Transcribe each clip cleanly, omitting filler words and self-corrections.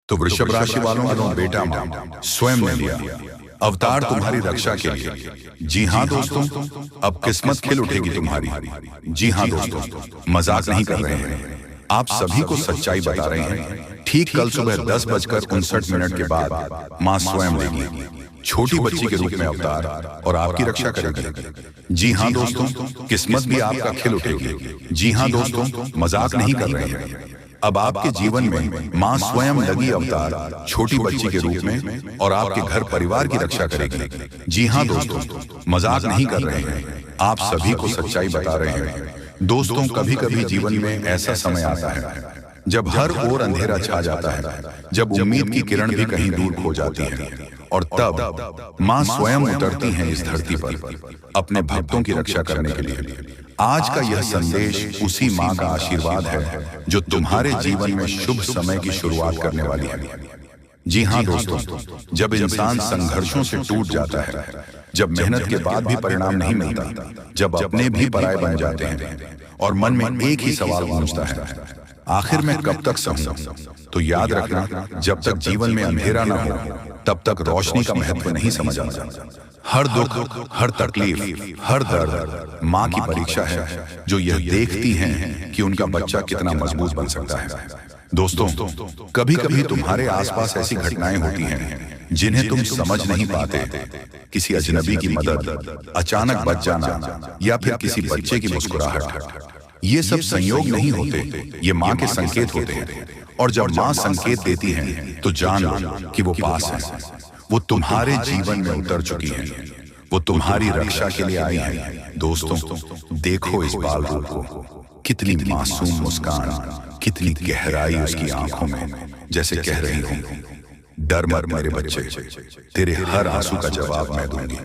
तो वृषभ राशि वालों का बेटा मां स्वयं ने लिया अवतार तुम्हारी रक्षा के लिए। जी हाँ दोस्तों, अब किस्मत खिल उठेगी तुम्हारी। जी हाँ दोस्तों, मजाक नहीं कर रहे हैं, आप सभी को सच्चाई बता रहे हैं। ठीक कल सुबह 10:59 के बाद मां स्वयं लेगी छोटी बच्ची के रूप में अवतार और आपकी रक्षा करेगी। जी हाँ दोस्तों, किस्मत भी आपका खिल उठेगी। जी हाँ दोस्तों, मजाक नहीं कर रहे हैं। अब आपके जीवन में मां स्वयं लगी अवतार छोटी बच्ची के रूप में और आपके घर परिवार की रक्षा करेगी। जी हाँ दोस्तों, मजाक नहीं कर रहे हैं, आप सभी को सच्चाई बता रहे हैं। दोस्तों, कभी कभी जीवन में ऐसा समय आता है जब हर ओर अंधेरा छा जाता है, जब उम्मीद की किरण भी कहीं दूर खो जाती है, और तब मां स्वयं उतरती हैं इस धरती पर अपने भक्तों की रक्षा करने के लिए। आज का यह संदेश उसी मां का आशीर्वाद है जो तुम्हारे जीवन में शुभ समय की शुरुआत करने वाली है। जी हाँ दोस्तों, जब इंसान संघर्षों से टूट जाता है, जब मेहनत के बाद भी परिणाम नहीं मिलता, जब अपने भी पराये बन जाते हैं और मन में एक ही सवाल गूंजता है, आखिर में कब तक सहूं? तो याद रखना, जब तक जीवन में अंधेरा न हो तब तक रोशनी का महत्व नहीं समझ आता। हर दुख, हर तकलीफ, हर दर्द माँ की परीक्षा है जो यह देखती हैं कि उनका बच्चा कितना मजबूत बन सकता है। दोस्तों, कभी कभी तुम्हारे आसपास ऐसी घटनाएं होती हैं जिन्हें तुम समझ नहीं पाते। किसी अजनबी की मदद, अचानक बच जाना, या फिर किसी बच्चे की मुस्कुराहट, ये सब संयोग नहीं होते, ये माँ के संकेत होते हैं। और जब माँ संकेत देती है तो जान लो कि वो पास है, वो तुम्हारे जीवन में उतर चुकी है, वो तुम्हारी रक्षा के लिए आई है। दोस्तों, देखो इस बाल रूप को, कितनी मासूम मुस्कान, कितनी गहराई उसकी आंखों में, जैसे कह रही हूं, डर मत मेरे बच्चे, तेरे हर आंसू का जवाब मैं दूंगी।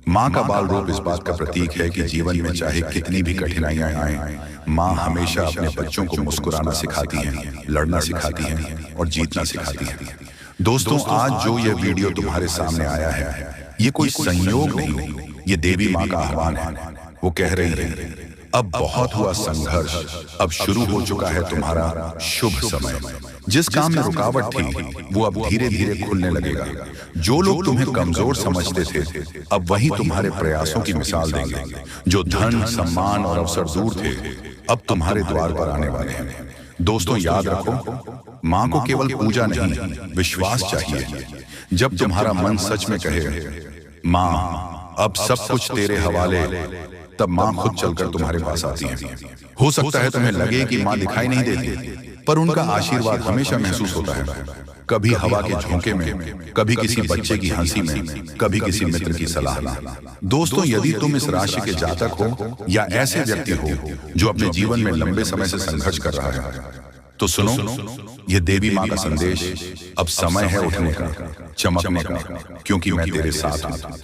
माँ का बाल रूप इस बात का प्रतीक है कि जीवन में चाहे कितनी भी कठिनाइयां आए, माँ हमेशा अपने बच्चों को मुस्कुराना सिखाती है, लड़ना सिखाती है और जीतना सिखाती है। दोस्तों, आज जो यह वीडियो तुम्हारे सामने आया है, ये कोई संयोग नहीं, ये देवी माँ का आह्वान है। वो कह रही है, अब बहुत हुआ संघर्ष, अब शुरू हो चुका है तुम्हारा शुभ समय। जिस काम में रुकावट थी वो अब धीरे धीरे खुलने लगेगा। जो लोग तुम्हें कमजोर समझते थे अब वही तुम्हारे प्रयासों की मिसाल देंगे। जो धन, सम्मान और अवसर दूर थे अब तुम्हारे द्वार पर आने वाले हैं। दोस्तों, याद रखो, माँ को केवल पूजा नहीं, विश्वास चाहिए। जब तुम्हारा मन सच में कहे माँ अब सब कुछ तेरे हवाले, तब माँ खुद चलकर तुम्हारे पास आती है। हो सकता है तुम्हें लगे कि माँ दिखाई नहीं देती, पर उनका आशीर्वाद हमेशा महसूस होता है। कभी हवा के झोंके में, कभी किसी बच्चे की हंसी में, कभी किसी मित्र की सलाह में। दोस्तों, यदि तुम इस राशि के जातक हो या ऐसे व्यक्ति हो जो अपने जीवन में लंबे समय से संघर्ष कर रहा है, तो सुनो, ये देवी माँ का संदेश। अब समय है उठने का, चमकने का, क्योंकि मैं तेरे साथ हूँ।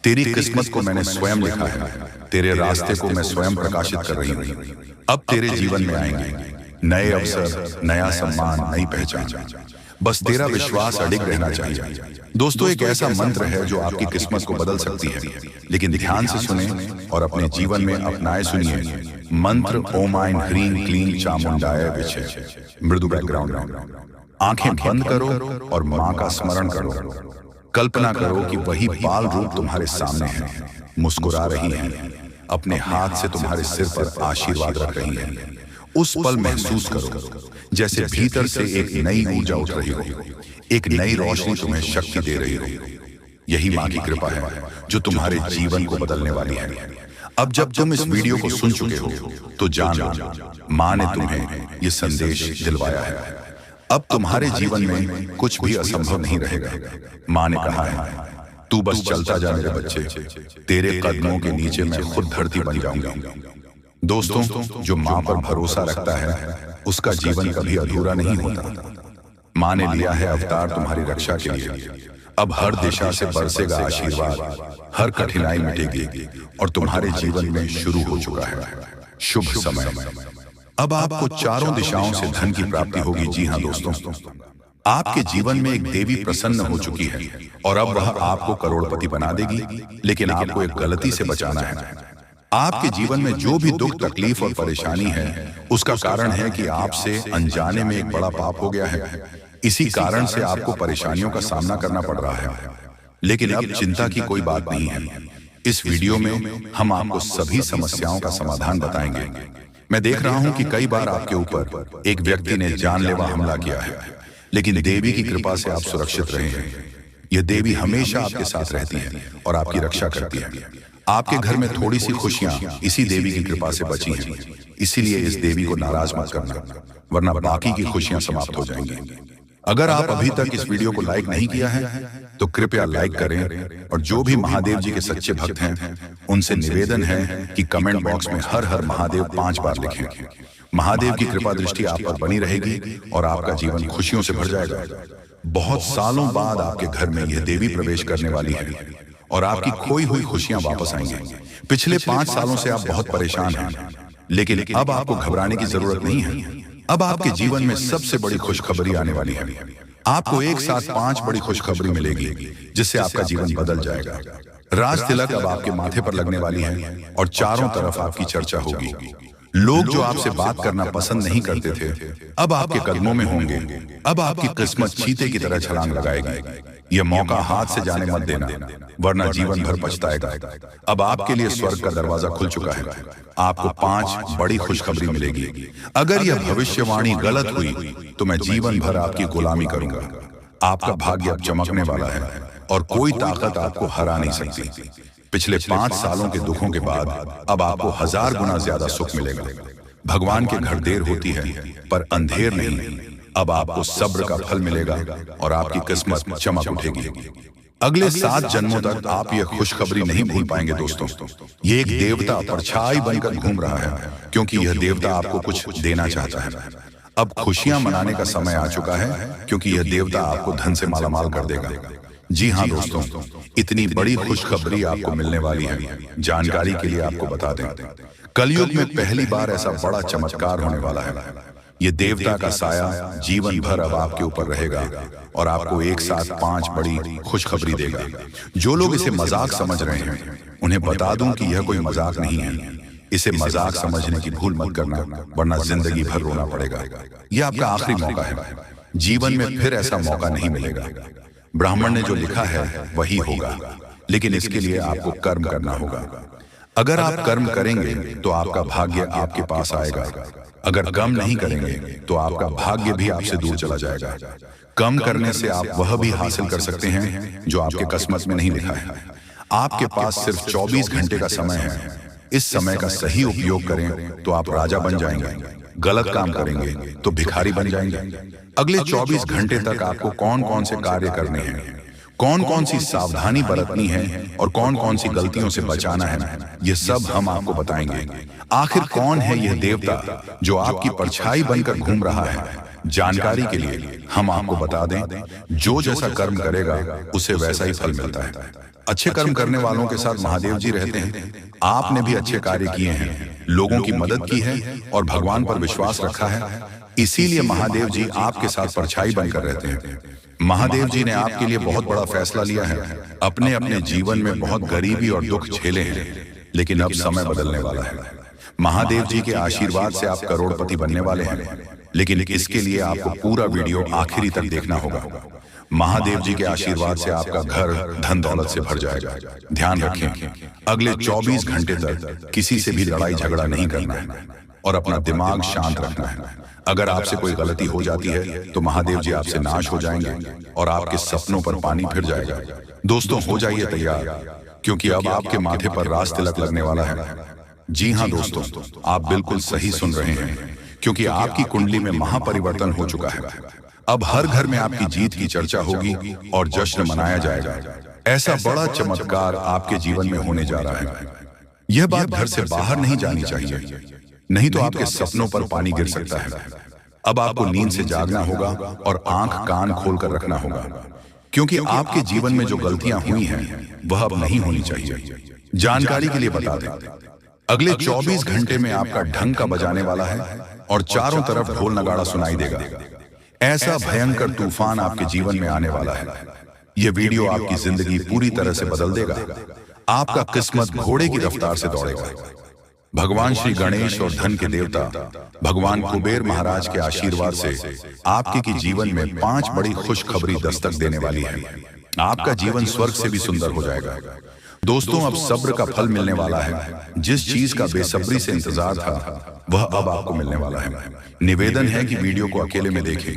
तेरी किस्मत को मैंने स्वयं लिखा है, तेरे रास्ते को मैं स्वयं प्रकाशित कर रही हूँ। अब तेरे जीवन में आएंगे नए अवसर, नया सम्मान, नई पहचान। बस तेरा विश्वास अडिग रहना चाहिए। दोस्तों, एक ऐसा मंत्र है जो आपकी किस्मत को बदल सकती है, लेकिन ध्यान से सुने और अपने जीवन में अपनाए सुनिए। मंत्र ओम ऐं ह्रीं क्लीं चामुंडाय विचे। मृदु बैकग्राउंड में आंखें बंद करो और माँ का स्मरण करो। कल्पना करो कि वही बाल रूप तुम्हारे सामने है, मुस्कुरा रही है, अपने हाथ से तुम्हारे सिर पर आशीर्वाद रख रही है। उस पल महसूस करो जैसे भीतर से एक नई ऊर्जा उठ रही हो, एक नई रोशनी तुम्हें शक्ति दे रही हो। यही माँ की कृपा है जो तुम्हारे जीवन को बदलने वाली है। अब जब तुम इस वीडियो को सुन चुके हो तो जान लो, माँ ने तुम्हें ये संदेश दिलवाया है। अब तुम्हारे जीवन में कुछ भी असंभव नहीं रहेगा। माँ ने कहा है, तू बस चलता जा मेरे बच्चे, तेरे कदमों के नीचे मैं खुद धरती बन जाऊंगा। दोस्तों, जो माँ पर भरोसा रखता है उसका जीवन कभी अधूरा नहीं होता। माँ ने लिया है अवतार तुम्हारी रक्षा के लिए। अब हर दिशा से बरसेगा आशीर्वाद, हर कठिनाई मिटेगी और तुम्हारे जीवन में शुरू हो चुका है शुभ समय। अब आपको चारों दिशाओं से धन की प्राप्ति होगी। जी हाँ दोस्तों, आपके जीवन में एक देवी प्रसन्न हो चुकी है और अब वह आपको करोड़पति बना देगी। लेकिन आपको एक गलती से बचाना है। आपके जीवन में जो भी दुख, तकलीफ और परेशानी है उसका कारण है कि आपसे अनजाने में एक बड़ा पाप हो गया है। इसी कारण से आपको परेशानियों का सामना करना पड़ रहा है, लेकिन अब चिंता की कोई बात नहीं है। इस वीडियो में हम आपको सभी समस्याओं का समाधान बताएंगे। मैं देख रहा हूं कि कई बार आपके ऊपर एक व्यक्ति ने जानलेवा हमला किया है, लेकिन देवी की कृपा से आप सुरक्षित रहे हैं। यह देवी हमेशा आपके साथ रहती है और आपकी रक्षा करती है। आपके घर में थोड़ी सी खुशियां इसी देवी की कृपा से बची हैं, इसीलिए इस देवी को नाराज मत करना, वरना बाकी की खुशियां समाप्त हो जाएंगी। अगर आप अभी तक इस वीडियो को लाइक नहीं किया है तो कृपया लाइक करें, और जो भी महादेव जी के सच्चे भक्त हैं उनसे निवेदन है कि कमेंट बॉक्स में हर हर महादेव 5 बार लिखें। महादेव की कृपा दृष्टि आप पर बनी रहेगी और आपका जीवन खुशियों से भर जाएगा। बहुत सालों बाद आपके घर में यह देवी प्रवेश करने वाली है और आपकी खोई हुई खुशियां वापस आएंगी। पिछले 5 सालों से आप बहुत परेशान हैं, लेकिन अब आपको घबराने की जरूरत नहीं है। अब आपके जीवन में सबसे बड़ी खुशखबरी आने वाली है। आपको एक साथ 5 बड़ी खुशखबरी मिलेगी, जिससे आपका जीवन बदल जाएगा। राज तिलक अब आपके माथे पर लगने वाली है और चारों तरफ आपकी चर्चा होगी। लोग जो आपसे बात करना पसंद नहीं करते थे, अब आपके कदमों में होंगे। अब आपकी किस्मत चीते की तरह छलांग लगाएगी। यह मौका हाथ से जाने मत देना, वरना जीवन भर पछताएगा। अब आपके लिए स्वर्ग का दरवाजा खुल चुका है। आपको 5 बड़ी खुशखबरी मिलेगी। अगर यह भविष्यवाणी गलत हुई तो मैं जीवन भर आपकी गुलामी करूंगा। आपका भाग्य अब चमकने वाला है और कोई ताकत आपको हरा नहीं सकती। पिछले 5 सालों के दुखों के बाद अब आपको 1000 गुना ज्यादा सुख मिलेगा। भगवान के घर देर होती है पर अंधेर नहीं। अब आपको सब्र का फल मिलेगा और आपकी किस्मत चमक उठेगी। अगले 7 जन्मों तक आप यह खुशखबरी नहीं भूल पाएंगे दोस्तों। ये एक देवता परछाई बनकर घूम रहा है, क्योंकि यह देवता आपको कुछ देना चाहता है। अब खुशियां मनाने का समय आ चुका है, क्योंकि यह देवता आपको धन से मालामाल कर देगा। जी हाँ दोस्तों, इतनी बड़ी खुशखबरी आपको मिलने वाली है। जानकारी के लिए आपको बता दें, कलयुग में पहली बार ऐसा बड़ा चमत्कार होने वाला है। ये देवता का साया जीवन भर अब आपके ऊपर रहेगा और आपको एक साथ 5 बड़ी खुशखबरी देगा। जो लोग इसे मजाक समझ रहे हैं, उन्हें बता दूं कि यह कोई मजाक नहीं है। इसे मजाक समझने की भूल मत करना, वरना जिंदगी भर रोना पड़ेगा। यह आपका आखिरी मौका है। जीवन में फिर ऐसा मौका नहीं मिलेगा। ब्राह्मण ने जो लिखा है वही होगा, लेकिन इसके लिए आपको कर्म करना होगा। अगर आप कर्म करेंगे तो आपका भाग्य आपके पास आएगा। अगर कर्म नहीं करेंगे तो आपका भाग्य भी आपसे दूर चला जाएगा। कर्म करने से आप वह भी हासिल कर सकते हैं जो आपके किस्मत में नहीं लिखा है। आपके पास सिर्फ 24 घंटे का समय है। इस समय का सही उपयोग करें तो आप राजा बन जाएंगे। गलत काम करेंगे तो भिखारी बन जाएंगे। अगले 24 घंटे तक आपको कौन कौन से कार्य करने हैं, कौन कौन सी सावधानी बरतनी है और कौन कौन सी गलतियों से बचाना है, ये सब हम आपको बताएंगे। आखिर कौन है यह देवता जो आपकी परछाई बनकर घूम रहा है? जानकारी के लिए हम आपको बता दें, जो जैसा कर्म करेगा उसे वैसा ही फल मिलता है। अच्छे कर्म करने वालों के साथ महादेव जी रहते हैं। आपने भी अच्छे कार्य किए हैं, लोगों की मदद की है और भगवान पर विश्वास रखा है, इसीलिए महादेव जी आपके साथ परछाई बनकर रहते हैं। महादेव जी ने आपके लिए बहुत बड़ा फैसला लिया है। अपने अपने जीवन में बहुत गरीबी और दुख झेले हैं, लेकिन अब समय बदलने वाला है। महादेव जी के आशीर्वाद से आप करोड़पति बनने वाले हैं, लेकिन इसके लिए आपको पूरा वीडियो आखिरी तक देखना होगा। महादेव जी के आशीर्वाद से आपका घर धन दौलत से भर जाएगा। ध्यान रखें, अगले 24 घंटे तक किसी से भी लड़ाई झगड़ा नहीं करना है और अपना दिमाग शांत रखना है। अगर आपसे कोई गलती हो जाती है तो महादेव जी आपसे नाश हो जाएंगे और आपके सपनों पर पानी फिर जाएगा। दोस्तों, हो जाइए तैयार, क्योंकि अब आपके माथे पर राज तिलक लगने वाला है। जी हाँ दोस्तों, आप बिल्कुल सही सुन रहे हैं, क्योंकि आपकी कुंडली में महापरिवर्तन हो चुका है। अब हर घर में आपकी जीत की चर्चा होगी और जश्न मनाया जाएगा। ऐसा बड़ा चमत्कार आपके जीवन में होने जा रहा है। यह बात घर से बाहर नहीं जानी चाहिए, नहीं तो आपके सपनों पर पानी गिर सकता है। अब आपको नींद से जागना होगा और आंख कान खोलकर रखना होगा, क्योंकि आपके जीवन में जो गलतियां हुई हैं वह अब नहीं होनी चाहिए। जानकारी के लिए बता दें, अगले 24 घंटे में आपका ढंग का बजाने वाला है और चारों तरफ ढोल नगाड़ा सुनाई देगा। ऐसा भयंकर तूफान आपके जीवन में आने वाला है। यह वीडियो आपकी जिंदगी पूरी तरह से बदल देगा। आपका किस्मत घोड़े की रफ्तार से दौड़ेगा। भगवान श्री गणेश और धन के देवता भगवान कुबेर महाराज के आशीर्वाद से आपके की जीवन में 5 बड़ी खुशखबरी दस्तक देने वाली है। आपका जीवन स्वर्ग से भी सुंदर हो जाएगा। दोस्तों, अब सब्र का फल मिलने वाला है। जिस चीज का बेसब्री से इंतजार था वह अब आपको मिलने वाला है। निवेदन है कि वीडियो को अकेले में देखें।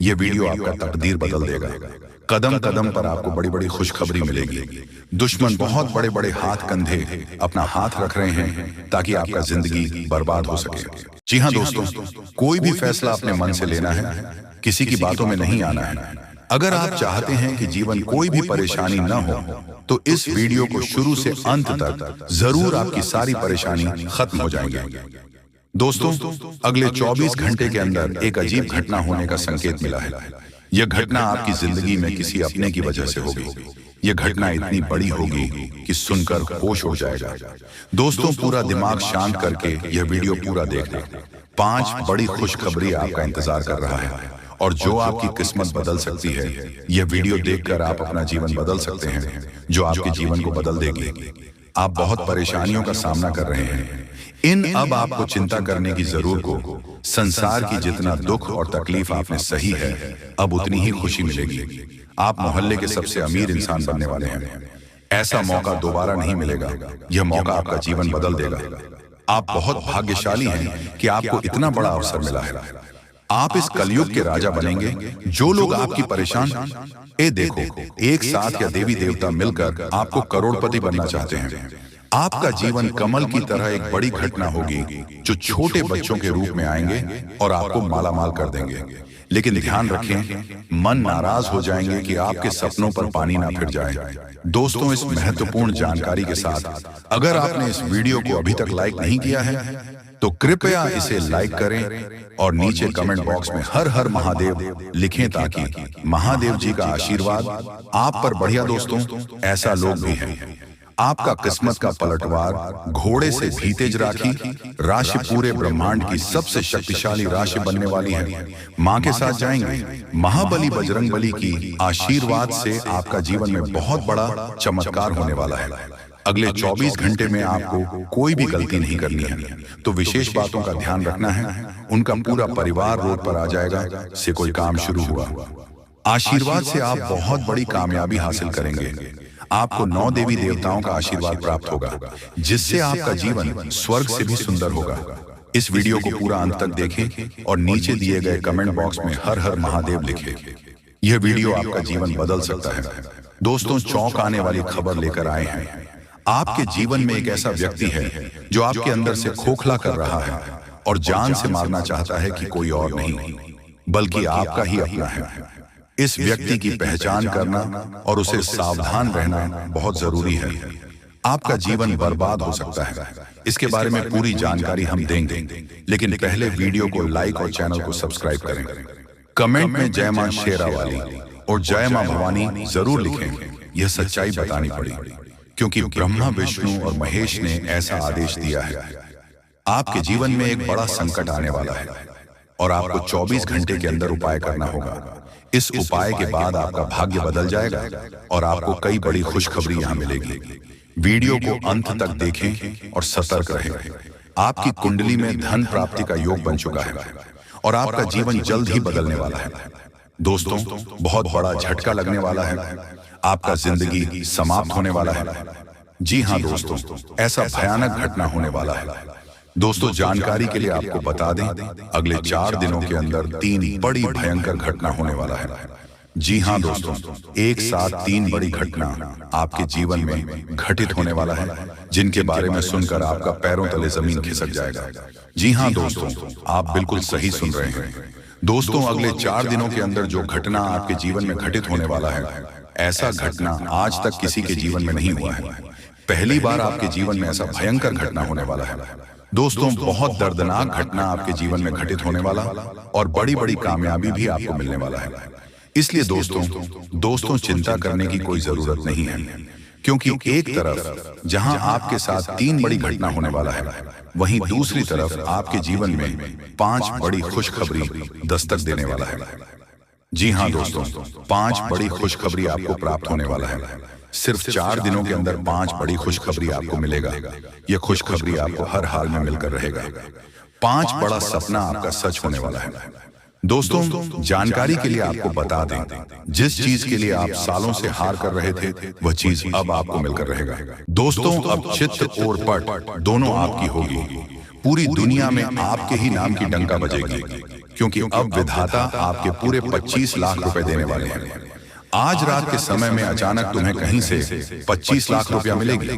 यह वीडियो आपका तकदीर बदल देगा। कदम कदम पर आपको बड़ी बड़ी खुशखबरी मिलेगी। दुश्मन बहुत बड़े बड़े हाथ कंधे अपना हाथ रख रहे हैं ताकि आपका जिंदगी बर्बाद हो सके। जी हाँ दोस्तों, कोई भी फैसला अपने मन से लेना है, किसी की बातों में नहीं आना है। अगर आप चाहते हैं कि जीवन कोई भी परेशानी न हो तो इस वीडियो को शुरू से अंत तक जरूर आपकी सारी परेशानी खत्म हो जाएंगे। दोस्तों, अगले 24 घंटे के अंदर एक अजीब घटना होने का संकेत मिला है। यह घटना आपकी जिंदगी में किसी अपने की वजह से होगी। यह घटना इतनी बड़ी होगी कि सुनकर होश उड़ जाएगा। दोस्तों, पूरा दिमाग शांत करके यह वीडियो पूरा देख लें। 5 बड़ी खुशखबरी आपका इंतजार कर रहा है और जो आपकी किस्मत बदल सकती है। यह वीडियो देखकर आप अपना जीवन बदल सकते हैं, जो आपके जीवन को बदल देगी। आप बहुत परेशानियों का सामना कर रहे हैं। अब आपको चिंता करने की जरूरत को संसार की जितना दुख और तकलीफ आपने सही है, अब उतनी ही खुशी मिलेगी। आप मोहल्ले के सबसे अमीर इंसान बनने वाले हैं। ऐसा मौका दोबारा नहीं मिलेगा। यह मौका आपका जीवन बदल देगा। आप बहुत भाग्यशाली हैं कि आपको इतना बड़ा अवसर मिला है। आप इस कलयुग के राजा बनेंगे। जो लोग आपकी परेशान देखो, एक साथ या देवी देवता मिलकर आपको करोड़पति बनना चाहते हैं। आपका जीवन कमल की तरह एक बड़ी घटना होगी जो छोटे बच्चों के रूप में आएंगे और आपको मालामाल कर देंगे। लेकिन ध्यान रखें, मन नाराज हो जाएंगे कि आपके सपनों पर पानी ना फिर जाए। दोस्तों, इस महत्वपूर्ण जानकारी के साथ अगर आपने इस वीडियो को अभी तक लाइक नहीं किया है तो कृपया इसे लाइक करें और नीचे कमेंट बॉक्स में हर हर महादेव लिखें ताकि महादेव जी का आशीर्वाद आप पर बढ़िया। दोस्तों, ऐसा लोग भी हैं। आपका किस्मत का पलटवार घोड़े से भी तेज राखी राशि पूरे ब्रह्मांड की सबसे शक्तिशाली राशि बनने वाली है। मां के साथ जाएंगे। महाबली बजरंगबली की आशीर्वाद से आपका जीवन में बहुत बड़ा चमत्कार होने वाला है। अगले 24 घंटे में आपको कोई भी गलती नहीं करनी है, तो विशेष बातों का ध्यान रखना है। उनका पूरा परिवार रोड पर आ जाएगा से कोई काम शुरू हुआ। आशीर्वाद से आप बहुत बड़ी कामयाबी हासिल करेंगे। आपको 9 देवी देवताओं का आशीर्वाद प्राप्त होगा, जिससे आपका जीवन स्वर्ग से भी सुंदर होगा। इस वीडियो को पूरा अंत तक देखें और नीचे दिए गए कमेंट बॉक्स में हर हर महादेव लिखें। यह वीडियो आपका जीवन बदल सकता है। दोस्तों, चौंक आने वाली खबर लेकर आए हैं। आपके जीवन में एक ऐसा व्यक्ति है जो आपके अंदर से खोखला कर रहा है और जान से मारना चाहता है कि कोई और नहीं बल्कि आपका ही अपना है। इस व्यक्ति की पहचान करना और उसे सावधान रहना बहुत जरूरी है। आपका जीवन बर्बाद हो सकता है। इसके बारे में पूरी जानकारी हम देंगे, लेकिन पहले वीडियो को लाइक और चैनल को सब्सक्राइब करें। कमेंट में जय मां शेरावाली और जय मां भवानी जरूर लिखें। यह सच्चाई बतानी पड़ी क्योंकि ब्रह्मा, विष्णु और महेश ने ऐसा आदेश दिया है। आपके जीवन में एक बड़ा संकट आने वाला है और आपको 24 घंटे के अंदर उपाय करना होगा। इस उपाय के बाद आपका भाग्य बदल जाएगा और आपको कई बड़ी खुशखबरी यहाँ मिलेगी। वीडियो को अंत तक देखें और सतर्क रहें। आपकी कुंडली में धन प्राप्ति का योग बन चुका है और आपका जीवन जल्द ही बदलने वाला है। दोस्तों, बहुत बड़ा झटका लगने वाला है। आपका जिंदगी समाप्त होने वाला है। जी हाँ दोस्तों, ऐसा भयानक घटना होने वाला है। दोस्तों, जानकारी के लिए आपको बता दें, अगले 4 दिनों के अंदर 3 बड़ी भयंकर घटना होने वाला है। जी हाँ दोस्तों, एक साथ 3 बड़ी घटना आपके जीवन में घटित होने वाला है, जिनके बारे में सुनकर आपका पैरों तले जमीन खिसक जाएगा। जी हाँ दोस्तों, आप बिल्कुल सही सुन रहे हैं। दोस्तों, अगले 4 दिनों के अंदर जो घटना आपके जीवन में घटित होने वाला है, ऐसा घटना आज तक किसी के जीवन में नहीं हुआ है। पहली बार आपके जीवन में ऐसा भयंकर घटना होने वाला है। दोस्तों, बहुत दर्दनाक घटना आपके जीवन में घटित होने वाला और बड़ी बड़ी कामयाबी भी आपको मिलने वाला है। इसलिए दोस्तों चिंता करने की कोई जरूरत नहीं है, क्योंकि एक तरफ जहां आपके साथ 3 बड़ी घटना होने वाला है, वहीं दूसरी तरफ आपके जीवन में 5 बड़ी खुशखबरी दस्तक देने वाला है। जी हाँ दोस्तों, 5 बड़ी खुशखबरी आपको प्राप्त होने वाला है। सिर्फ 4 दिनों के अंदर 5 बड़ी खुशखबरी आपको मिलेगा। यह खुशखबरी आपको हर हाल में मिलकर रहेगा। 5 बड़ा सपना आपका सच होने वाला है। दोस्तों, जानकारी के लिए आपको बता दें, जिस चीज के लिए आप सालों से हार कर रहे थे, वह चीज अब आपको मिलकर रहेगा। दोस्तों, अब चित्र और पट दोनों आपकी होगी। पूरी दुनिया में आपके ही नाम की डंका बजेगी, क्योंकि अब विधाता आपके पूरे 25 लाख रुपए देने वाले हैं। आज रात के समय में अचानक तुम्हें कहीं से 25 लाख रुपया मिलेगी,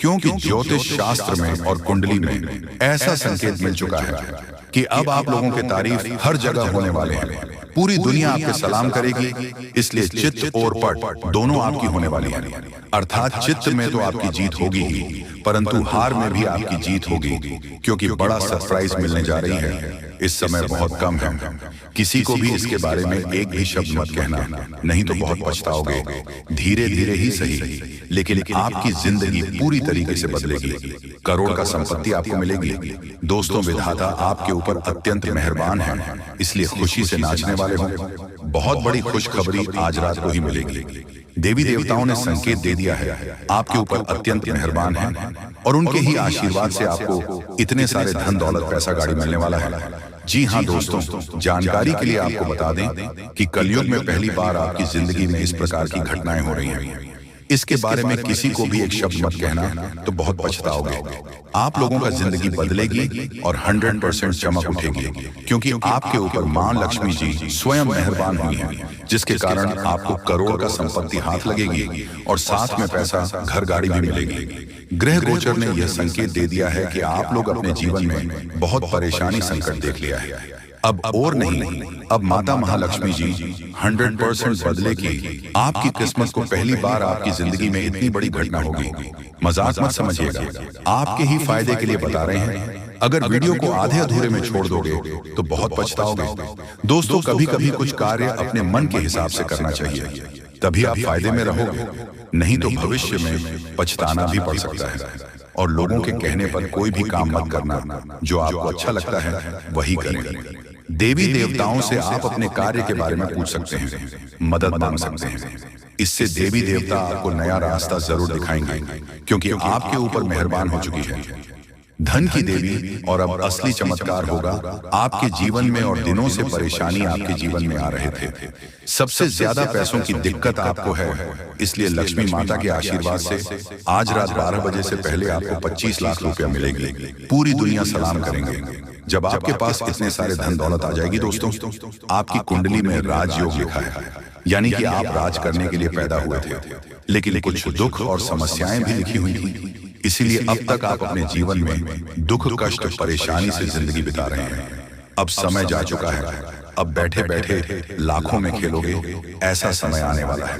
क्योंकि ज्योतिष शास्त्र में और कुंडली में ऐसा संकेत मिल चुका है कि अब आप लोगों के तारीफ हर जगह होने वाले हैं। पूरी दुनिया आपके सलाम करेगी, इसलिए चित्त और पट दोनों आपकी होने वाली है। अर्थात चित्त में तो आपकी जीत होगी ही, परंतु हार में भी आपकी जीत होगी, क्योंकि बड़ा सरप्राइज मिलने जा रही है। इस समय बहुत कम है। किसी को भी इसके बारे में एक भी शब्द मत कहना, नहीं तो बहुत पछताओगे। धीरे धीरे ही सही, लेकिन आपकी जिंदगी पूरी तरीके से बदलेगी। करोड़ का संपत्ति आपको मिलेगी। दोस्तों, विधाता आपके ऊपर अत्यंत मेहरबान है, इसलिए खुशी से नाचने वाले हो। बहुत बड़ी खुशखबरी आज रात को ही मिलेगी। देवी देवताओं ने संकेत दे दिया है, आपके ऊपर अत्यंत मेहरबान है, और उनके ही आशीर्वाद से आपको इतने सारे धन दौलत पैसा गाड़ी मिलने वाला है। जी हाँ दोस्तों, जानकारी के लिए आपको बता दें कि कलयुग में पहली बार आपकी जिंदगी में इस प्रकार की घटनाएं हो रही हैं। इसके बारे में किसी को भी एक शब्द मत कहना, तो बहुत पछताओगे। आप लोगों का जिंदगी बदलेगी और 100% चमक उठेगी, क्योंकि आपके ऊपर मां लक्ष्मी जी स्वयं मेहरबान हुई हैं, जिसके कारण आपको करोड़ का संपत्ति हाथ लगेगी और साथ में पैसा, घर गाड़ी भी मिलेगी। ग्रह गोचर ने यह संकेत दे दिया है कि आप लोग अपने जीवन में बहुत परेशानी संकट देख लिया है। अब और नहीं, अब माता महालक्ष्मी जी 100% बदले की आपकी किस्मत को पहली बार आपकी जिंदगी में इतनी बड़ी घटना होगी। मजाक मत समझिएगा, आपके ही फायदे के लिए बता रहे हैं। अगर वीडियो को आधे अधूरे में छोड़ दोगे तो बहुत पछताओगे। दोस्तों, कभी कभी कुछ कार्य अपने मन के हिसाब से करना चाहिए, तभी आप फायदे में रहोगे, नहीं तो भविष्य में पछताना भी पड़ सकता है। और लोगों के कहने पर कोई भी काम मत करना, जो आपको अच्छा लगता है वही करें। देवी देवताओं से आप अपने कार्य के बारे में पूछ सकते हैं, मदद मांग सकते हैं। इससे देवी देवता आपको नया रास्ता जरूर दिखाएंगे, क्योंकि आपके ऊपर मेहरबान हो चुकी है। धन की देवी, और अब असली चमत्कार होगा आपके जीवन में। और दिनों से परेशानी आपके जीवन में आ रहे थे, सबसे ज्यादा पैसों की दिक्कत आपको है, इसलिए लक्ष्मी माता के आशीर्वाद से आज रात 12 बजे से पहले आपको 25 लाख रुपया मिलेगी। पूरी दुनिया सलाम करेंगे। जब आपके पास इतने सारे धन दौलत आ जाएगी दोस्तों, आपकी कुंडली में राजयोग लिखा है, यानी कि आप राज करने के लिए पैदा हुए थे, लेकिन कुछ दुख और समस्याएं भी लिखी हुई थी। इसीलिए अब तक आप अपने जीवन में दुख, कष्ट, परेशानी से जिंदगी बिता रहे हैं। अब समय जा चुका है, अब बैठे बैठे लाखों में खेलोगे, ऐसा समय आने वाला है।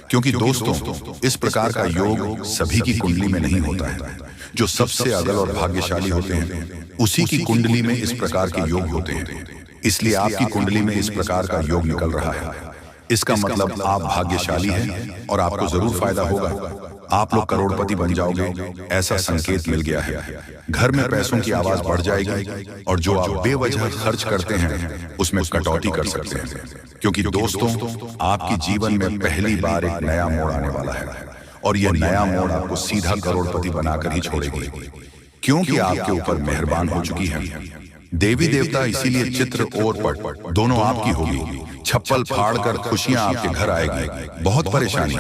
क्योंकि दोस्तों, इस प्रकार का योग सभी की कुंडली में नहीं होता है। जो सबसे अगल और भाग्यशाली होते हैं, उसी की कुंडली में इस प्रकार के योग होते हैं। इसलिए आपकी कुंडली में इस प्रकार का योग निकल रहा है। इसका मतलब आप भाग्यशाली हैं और आपको जरूर फायदा होगा। आप लोग करोड़पति बन जाओगे, ऐसा संकेत मिल गया है। घर में पैसों की आवाज बढ़ जाएगी, और जो आप बेवजह खर्च करते हैं उसमें कटौती कर सकते हैं। क्योंकि दोस्तों, आपके जीवन में पहली बार एक नया मोड़ आने वाला है, और यह नया मोड़ आपको सीधा करोड़पति बनाकर ही छोड़ेगी, क्योंकि आपके ऊपर मेहरबान हो चुकी है देवी देवता। इसीलिए चित्र और पट दोनों आपकी होगी। छप्पल फाड़कर खुशियां आपके घर आएगी। बहुत परेशानी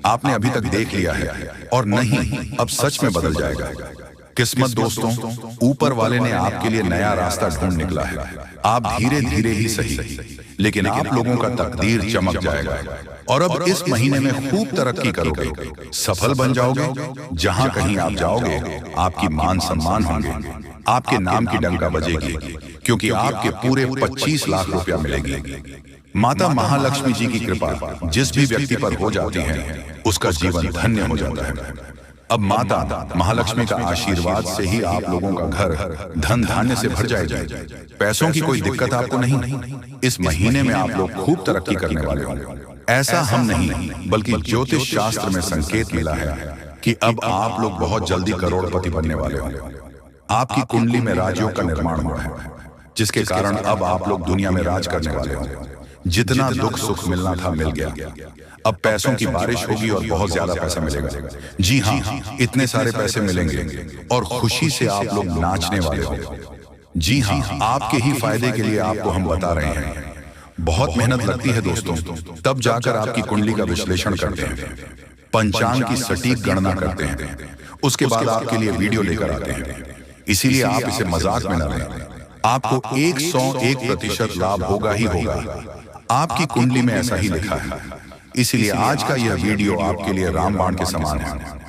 आपने अभी तक देख लिया है, और नहीं, अब सच में बदल जाएगा। किस्मत दोस्तों, ऊपर वाले ने आपके लिए नया रास्ता ढूंढ निकला है। आप धीरे धीरे ही सही, लेकिन आप लोगों का तकदीर चमक जाएगा। और अब इस महीने में खूब तरक्की करोगे, सफल बन जाओगे। जहां कहीं आप जाओगे, आपकी मान सम्मान होंगे, आपके नाम की डंका बजेगी, क्योंकि आपके पूरे 25 लाख रुपया मिलेगी। माता महालक्ष्मी जी की कृपा जिस भी व्यक्ति पर हो जाती है, उसका जीवन धन्य हो जाता है। अब माता महालक्ष्मी का आशीर्वाद से ही आप लोगों का घर धन धान्य से भर जाएगा। पैसों की कोई दिक्कत आपको नहीं। इस महीने में आप लोग खूब तरक्की करने वाले होंगे। ऐसा हम नहीं, बल्कि ज्योतिष शास्त्र में संकेत मिला है कि अब आप लोग बहुत जल्दी करोड़पति बनने वाले होंगे। आपकी कुंडली में राजयोग का निर्माण हुआ है, जिसके कारण अब आप लोग दुनिया में राज करने वाले होंगे। जितना दुख सुख मिलना था मिल गया। अब पैसों की बारिश होगी और बहुत ज्यादा पैसा मिलेगा। जी हाँ, इतने सारे पैसे मिलेंगे और खुशी से आप लोग नाचने वाले हो। जी हाँ, आपके ही फायदे के लिए आपको हम बता रहे हैं। बहुत मेहनत लगती है दोस्तों, तब जाकर आपकी कुंडली का विश्लेषण करते हैं, पंचांग की सटीक गणना करते हैं, उसके बाद आपके लिए वीडियो लेकर आते हैं। इसीलिए आप इसे मजाक में न लें। आपको 101% लाभ होगा ही होगा। आपकी कुंडली में ऐसा ही लिखा है। इसीलिए आज का यह वीडियो आपके लिए रामबाण के समान है।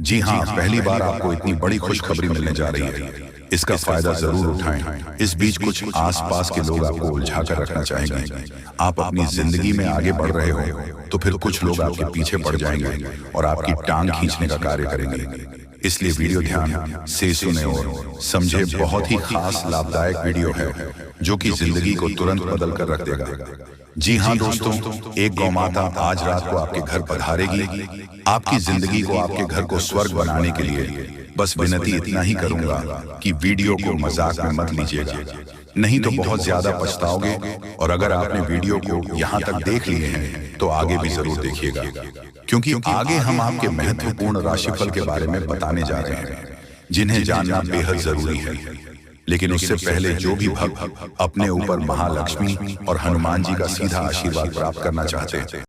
जी हाँ, पहली बार आपको इतनी बड़ी खुशखबरी मिलने जा रही है। इसका फायदा जरूर उठाएं। इस बीच कुछ आसपास के लोग आपको उलझा कर रखना चाहेंगे। आप अपनी जिंदगी में आगे बढ़ रहे हो तो फिर कुछ लोग आपके पीछे पड़ जाएंगे और आपकी टांग खींचने का कार्य करेंगे। इसलिए वीडियो ध्यान से सुने और समझे। बहुत ही खास लाभदायक वीडियो है जो कि जिंदगी को तुरंत बदल कर रख देगा। जी हाँ दोस्तों, एक गौ माता आज रात को आपके घर पधारेगी। आपकी जिंदगी को, आपके घर को स्वर्ग बनाने के लिए बस विनती इतना ही करूंगा कि वीडियो को मजाक में मत लीजिएगा, नहीं तो बहुत ज्यादा पछताओगे। और अगर आपने वीडियो को यहाँ तक देख लिए हैं तो आगे भी जरूर देखिएगा, क्योंकि आगे हम आपके महत्वपूर्ण राशिफल के बारे में बताने जा रहे हैं, जिन्हें जानना बेहद जरूरी है। लेकिन उससे पहले जो भी भक्त अपने ऊपर महालक्ष्मी और हनुमान जी का सीधा आशीर्वाद प्राप्त करना चाहते हैं